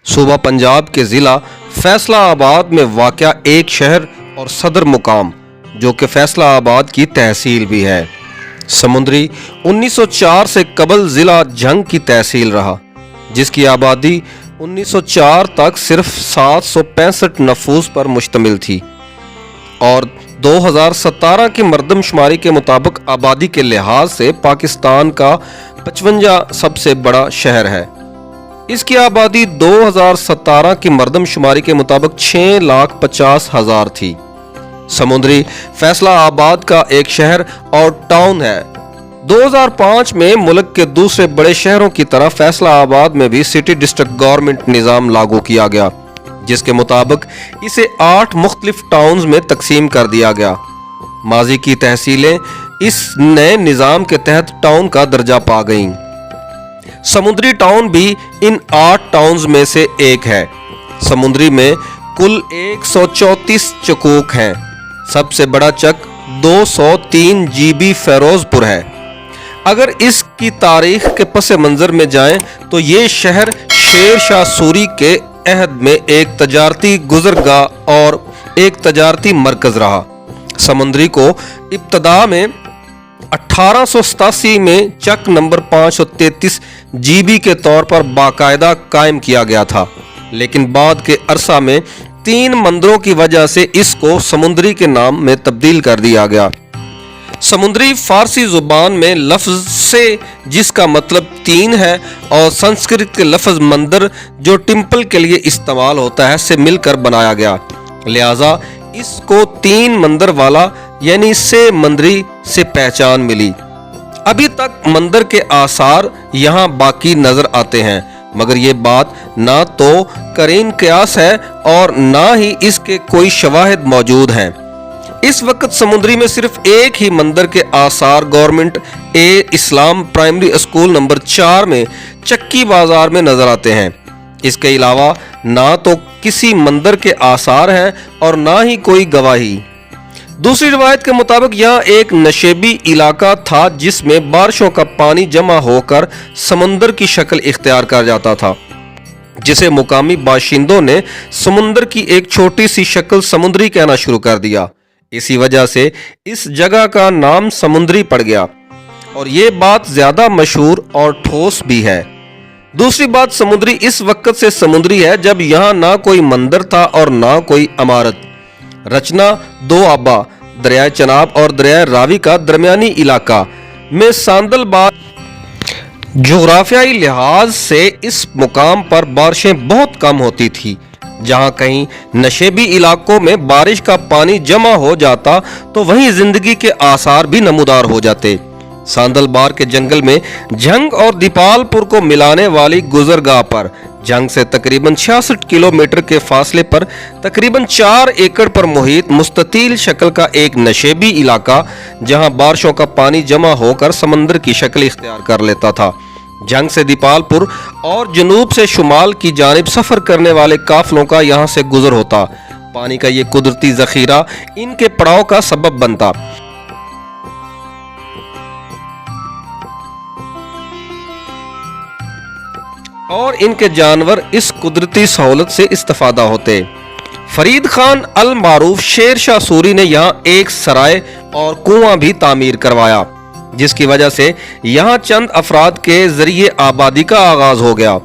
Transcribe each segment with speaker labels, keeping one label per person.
Speaker 1: सूबा पंजाब के ज़िला फैसलाबाद में वाक़या एक शहर और सदर मुकाम जो कि फैसलाबाद की तहसील भी है। समुंदरी 1904 से कबल ज़िला झंग की तहसील रहा, जिसकी आबादी 1904 तक सिर्फ 765 नफूस पर मुश्तमिल थी और 2017 की मरदमशुमारी के मुताबिक आबादी के लिहाज से पाकिस्तान का 55 सबसे बड़ा शहर है। इसकी आबादी 2017 की मरदमशुमारी के मुताबिक 6,50,000 थी। समुंदरी फैसलाबाद का एक शहर और टाउन है। 2005 में मुल्क के दूसरे बड़े शहरों की तरह फैसलाबाद में भी सिटी डिस्ट्रिक्ट गवर्नमेंट निज़ाम लागू किया गया, जिसके मुताबिक इसे 8 मुख्तलिफ टाउन्स में तकसीम कर दिया गया। माजी की तहसीलें इस नए निज़ाम के तहत टाउन का दर्जा पा गईं। समुंदरी टाउन भी इन 8 टाउन्स में से एक है। समुंदरी में कुल 134 चकूक हैं। सबसे बड़ा चक 203 GB फेरोजपुर है। अगर इसकी तारीख के पस मंजर में जाएं तो ये शहर शेर शाह सूरी के अहद में एक तजारती गुजरगाह और एक तजारती मरकज रहा। समुंदरी को इब्तदा में 1887 में चक नंबर 533 GB के तौर पर बाकायदा कायम किया गया था, लेकिन बाद के अरसा में 3 मंदिरों की वजह से इसको समुंदरी के नाम में तब्दील कर दिया गया। समुंदरी फारसी जुबान में लफ्ज से, जिसका मतलब 3 है, और संस्कृत के लफ्ज मंदिर जो टेम्पल के लिए इस्तेमाल होता है से मिलकर बनाया गया, लिहाजा इसको 3 मंदिर वाला यानी से मंदरी से पहचान मिली। अभी तक मंदिर के आसार यहाँ बाकी नजर आते हैं, मगर ये बात ना तो करीन कियास है और ना ही इसके कोई शवाहिद मौजूद हैं। इस वक्त समुंदरी में सिर्फ एक ही मंदिर के आसार गवर्नमेंट इस्लाम प्राइमरी स्कूल नंबर 4 में चक्की बाजार में नजर आते हैं। इसके अलावा ना तो किसी मंदिर के आसार हैं और ना ही कोई गवाही। दूसरी रिवायत के मुताबिक यहाँ एक नशेबी इलाका था जिसमें बारिशों का पानी जमा होकर समुंदर की शक्ल इख्तियार कर जाता था, जिसे मुकामी बाशिंदों ने समुंदर की एक छोटी सी शक्ल समुंदरी कहना शुरू कर दिया। इसी वजह से इस जगह का नाम समुंदरी पड़ गया और ये बात ज्यादा मशहूर और ठोस भी है। दूसरी बात, समुंदरी इस वक्त से समुंदरी है जब यहाँ ना कोई मंदिर था और ना कोई इमारत। रचना 2 आबा दरिया चनाब और दरिया रावी का दरमियानी इलाका में सांदलबाद। जोग्राफियाई लिहाज से इस मुकाम पर बारिशें बहुत कम होती थी। जहां कहीं नशेबी इलाकों में बारिश का पानी जमा हो जाता तो वहीं जिंदगी के आसार भी नमूदार हो जाते। सांदलबार के जंगल में झंग और दीपालपुर को मिलाने वाली गुजरगाह पर झंग से तकरीबन 66 किलोमीटर के फासले पर तकरीबन 4 एकड़ पर मुहित मुस्ततील शक्ल का एक नशेबी इलाका, जहां बारिशों का पानी जमा होकर समंदर की शक्ल इख्तियार कर लेता था। झंग से दीपालपुर और जनूब से शुमाल की जानिब सफर करने वाले काफिलों का यहां से गुजर होता। पानी का ये कुदरती जखीरा इनके पड़ाव का सबब बनता और इनके जानवर इस कुदरती सहूलत से इस्तेफादा होते। फरीद खान अल मारूफ शेर शाह सूरी ने यहाँ एक सराय और कुआं भी तामीर करवाया, जिसकी वजह से यहाँ चंद अफराद के जरिए आबादी का आगाज हो गया।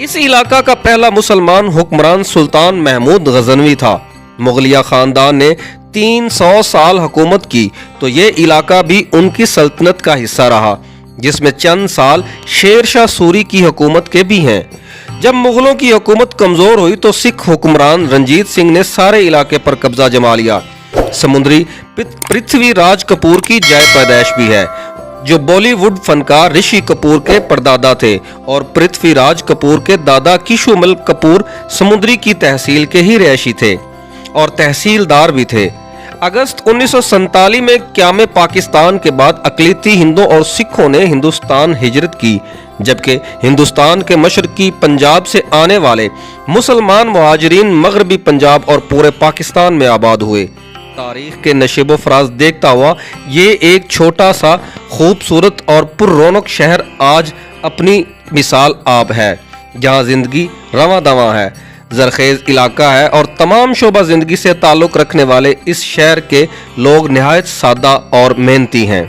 Speaker 1: इस इलाका का पहला मुसलमान हुक्मरान सुल्तान महमूद गजनवी था। मुगलिया खानदान ने 300 साल हुकूमत की तो ये इलाका भी उनकी सल्तनत का हिस्सा रहा, जिसमें चंद साल शेर शाह सूरी की हुकूमत के भी हैं। जब मुगलों की हुकूमत कमजोर हुई तो सिख हुक्मरान रंजीत सिंह ने सारे इलाके पर कब्जा जमा लिया। समुंदरी पृथ्वीराज कपूर की जाय पैदाइश भी है, जो बॉलीवुड फनकार ऋषि कपूर के परदादा थे और पृथ्वीराज कपूर के दादा किशोमल कपूर समुंदरी की तहसील के ही रहायशी थे और तहसीलदार भी थे। अगस्त 1947 में क़याम पाकिस्तान के बाद अक़लियती हिंदुओं और सिखों ने हिंदुस्तान हिजरत की, जबकि हिंदुस्तान के मशरकी पंजाब से आने वाले मुसलमान मुहाजिरीन मगरबी पंजाब और पूरे पाकिस्तान में आबाद हुए। तारीख के नशेबो फराज देखता हुआ ये एक छोटा सा खूबसूरत और पुररौनक शहर आज अपनी मिसाल आब है। جہاں زندگی رواں دواں ہے، زرخیز علاقہ ہے اور تمام شعبہ زندگی سے تعلق رکھنے والے اس شہر کے لوگ نہایت سادہ اور محنتی ہیں۔